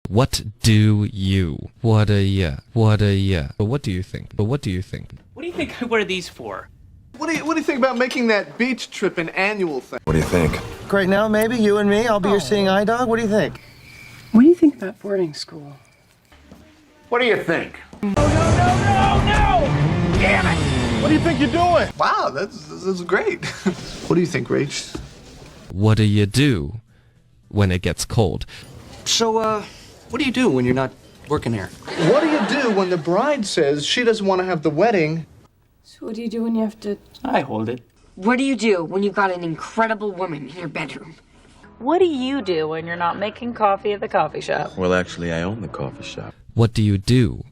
What do you? What do you? What do you? What do you think? What do you think? What do you think I wear these for? What do you think about making that beach trip an annual thing? What do you think? Right now, maybe you and me. I'll be your seeing eye dog. What do you think? What do you think about boarding school? What do you think? What do you think you're doing? Wow, that's great. What do you think, Rach? What do you do when it gets cold? So, what do you do when you're not working here? What do you do when the bride says she doesn't want to have the wedding? So what do you do when you have to... I hold it. What do you do when you've got an incredible woman in your bedroom? What do you do when you're not making coffee at the coffee shop? Well, actually, I own the coffee shop. What do you do?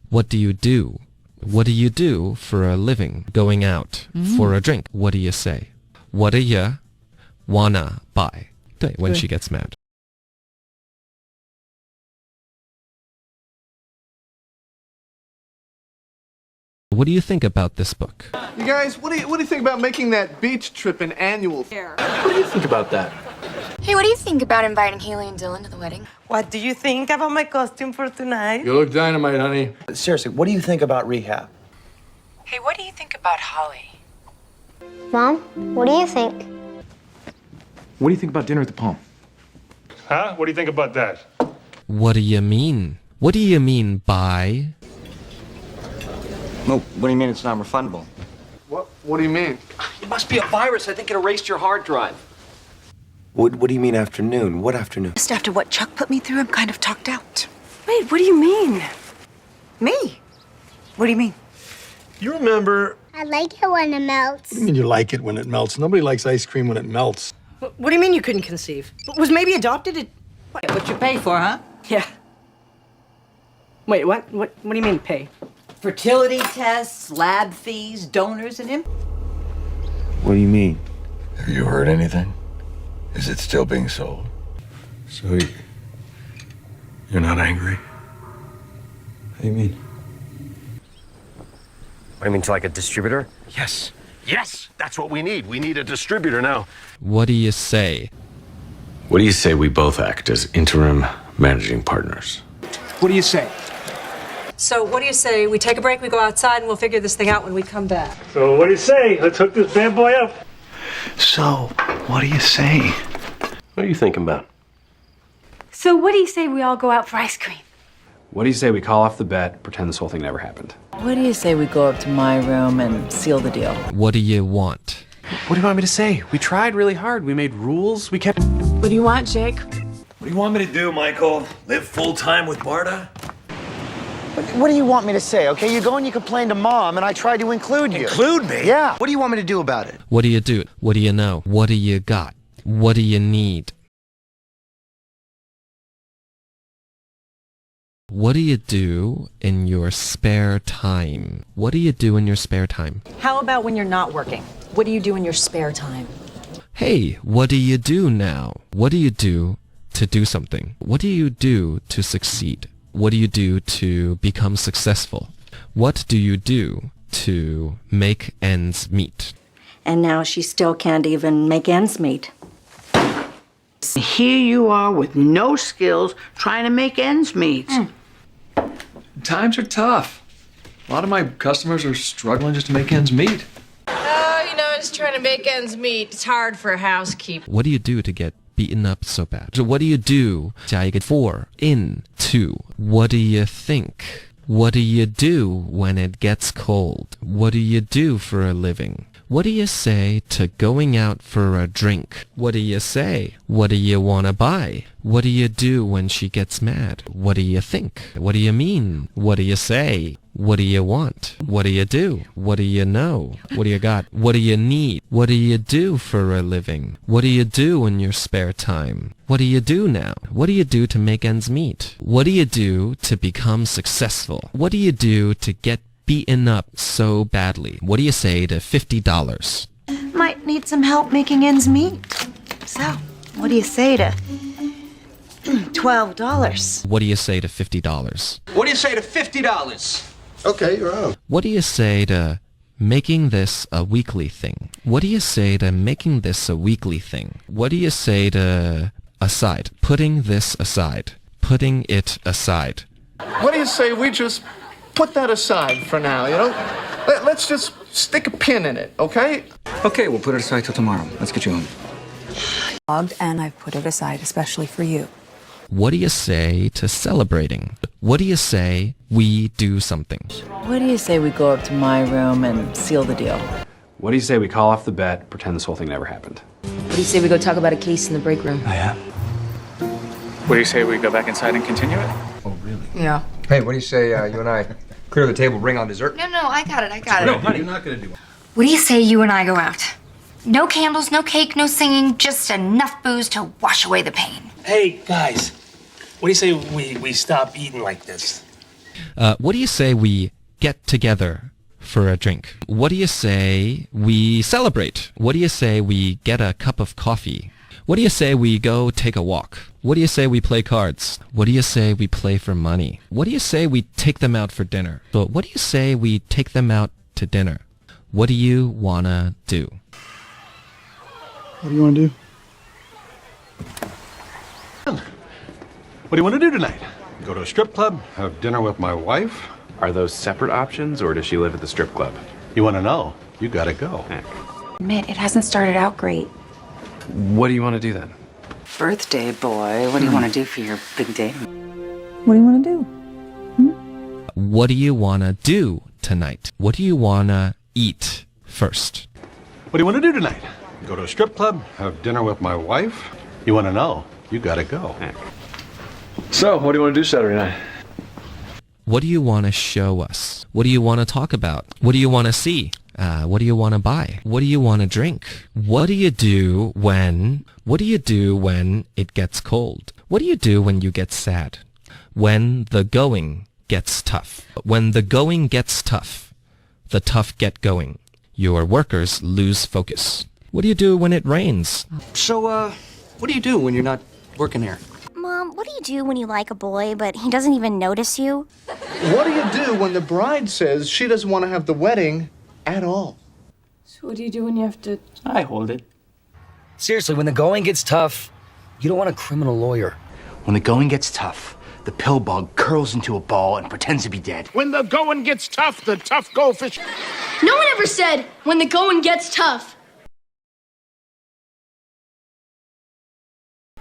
What do you do? What do you do for a living? Going out for a drink. What do you say? What do you wanna buy? 对, when she gets mad. What do you think about this book? You guys, what do you think about making that beach trip an annual thing? What do you think about that? Hey, what do you think about inviting Haley and Dylan to the wedding? What do you think about my costume for tonight? You look dynamite, honey. Seriously, what do you think about rehab? Hey, what do you think about Holly? Mom, what do you think? What do you think about dinner at the Palm? Huh? What do you think about that? What do you mean? What do you mean by... No, what do you mean it's not refundable? What do you mean? It must be a virus. I think it erased your hard drive. What do you mean afternoon? What afternoon? Just after what Chuck put me through, I'm kind of talked out. Wait, what do you mean? Me? What do you mean? You remember... I like it when it melts. What do you mean you like it when it melts? Nobody likes ice cream when it melts. What do you mean you couldn't conceive? Was maybe adopted? What you pay for, huh? Yeah. Wait, what? What do you mean pay? Fertility tests, lab fees, donors, and him? What do you mean? Have you heard anything? Is it still being sold? So you're not angry? What do you mean? What do you mean, to like a distributor? Yes. Yes! That's what we need. We need a distributor now. What do you say? What do you say we both act as interim managing partners? What do you say? So what do you say we take a break, we go outside, and we'll figure this thing out when we come back? So what do you say? Let's hook this bad boy up. So, what do you say? What are you thinking about? So what do you say we all go out for ice cream? What do you say we call off the bet, pretend this whole thing never happened? What do you say we go up to my room and seal the deal? What do you want? What do you want me to say? We tried really hard. We made rules. We kept... What do you want, Jake? What do you want me to do, Michael? Live full-time with Barda? What do you want me to say, okay? You go and you complain to Mom, and I tried to include you. Include me? Yeah. What do you want me to do about it? What do you do? What do you know? What do you got? What do you need? What do you do in your spare time? What do you do in your spare time? How about when you're not working? What do you do in your spare time? Hey, what do you do now? What do you do to do something? What do you do to succeed? What do you do to become successful? What do you do to make ends meet? And now she still can't even make ends meet. Here you are with no skills trying to make ends meet. Times are tough. A lot of my customers are struggling just to make ends meet. Just trying to make ends meet. It's hard for a housekeeper. What do you do to get beaten up so bad? So what do you do? 加一个 for, in, to. What do you think? What do you do when it gets cold? What do you do for a living? What do you say to going out for a drink? What do you say? What do you want to buy? What do you do when she gets mad? What do you think? What do you mean? What do you say? What do you want? What do you do? What do you know? What do you got? What do you need? What do you do for a living? What do you do in your spare time? What do you do now? What do you do to make ends meet? What do you do to become successful? What do you do to get beaten up so badly? What do you say to $50? Might need some help making ends meet. So, what do you say to $12? What do you say to $50? What do you say to $50? Okay, you're out. What do you say to making this a weekly thing? What do you say to making this a weekly thing? What do you say to aside, putting this aside? putting it aside. What do you say we just put that aside for now, you know? Let's just stick a pin in it, okay? Okay, we'll put it aside till tomorrow. Let's get you home. And I've put it aside especially for you. What do you say to celebrating? What do you say we do something? What do you say we go up to my room and seal the deal? What do you say we call off the bet, pretend this whole thing never happened? What do you say we go talk about a case in the break room? Oh, yeah? What do you say we go back inside and continue it? Oh, really? Yeah. Hey, what do you say you and I clear the table, bring on dessert? No, I got it. No, honey, you're not going to do it. What do you say you and I go out? No candles, no cake, no singing, just enough booze to wash away the pain. Hey, guys. What do you say we stop eating like this? What do you say we get together for a drink? What do you say we celebrate? What do you say we get a cup of coffee? What do you say we go take a walk? What do you say we play cards? What do you say we play for money? What do you say we take them out for dinner? So what do you say we take them out to dinner? What do you wanna do? What do you want to do? What do you want to do tonight? Go to a strip club? Have dinner with my wife? Are those separate options, or does she live at the strip club? You want to know? You gotta go. Admit, it hasn't started out great. What do you want to do then? Birthday boy, what do you want to do for your big day? What do you want to do? What do you wanna do tonight? What do you wanna eat first? What do you want to do tonight? Go to a strip club? Have dinner with my wife? You want to know? You gotta go. So, what do you want to do Saturday night? What do you want to show us? What do you want to talk about? What do you want to see? What do you want to buy? What do you want to drink? What do you do when it gets cold? What do you do when you get sad? When the going gets tough. When the going gets tough, the tough get going. Your workers lose focus. What do you do when it rains? So, what do you do when you're not working here? Mom, what do you do when you like a boy, but he doesn't even notice you? What do you do when the bride says she doesn't want to have the wedding at all? So what do you do when you have to... I hold it. Seriously, when the going gets tough, you don't want a criminal lawyer. When the going gets tough, the pill bug curls into a ball and pretends to be dead. When the going gets tough, the tough goldfish. No one ever said, when the going gets tough.